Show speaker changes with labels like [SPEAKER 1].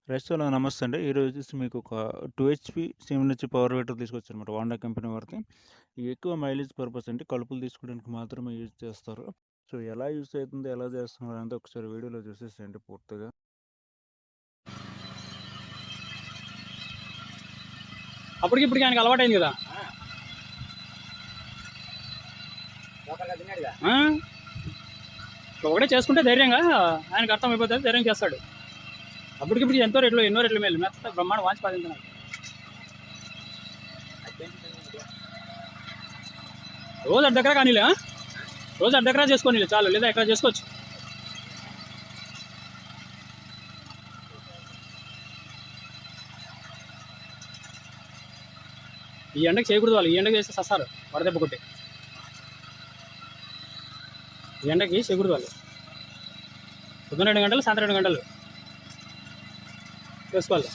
[SPEAKER 1] రైతుసోలా నమస్తే అండి. ఈరోజు వచ్చేసి మీకు ఒక 2 హెచ్‌పీ సిమ్‌నిచ్చి పవర్ వీటర్ తీసుకొచ్చానమాట. హోండా కంపెనీ వాడిది. ఇది ఎక్కువ మైలేజ్ పర్పస్ అండి. కలుపులు తీసుకోవడానికి మాత్రమే యూజ్ చేస్తారు. సో, ఎలా యూజ్ అవుతుంది, ఎలా చేస్తున్నారు అనేది ఒకసారి వీడియోలో చూసేసేయండి పూర్తిగా.
[SPEAKER 2] అప్పటికి ఇప్పటికి ఆయనకి అలవాటైంది కదా. ఆ? ఒకటే చేసుకుంటే ధైర్యంగా ఆయనకు అర్థమైపోతుంది, ధైర్యం చేస్తాడు. అప్పటికిప్పుడు ఎన్నో రెట్లు మేలు మెత్త బ్రహ్మాండ వాంచి పాదించినాడు. రోజు అర్ధ ఎకరా కానీలే, రోజు అర్ధ ఎకరా చేసుకోని చాలు, లేదా ఎకరా చేసుకోవచ్చు. ఈ ఎండకి చేయకూడదు వాళ్ళు, ఈ ఎండకి చేస్తే సస్తారు వడదెబ్బ కొట్టి. ఈ ఎండకి చేయకూడదు వాళ్ళు. పొద్దున్న 2 గంటలు, సాయంత్రం 2 గంటలు చేసుకోవాలి.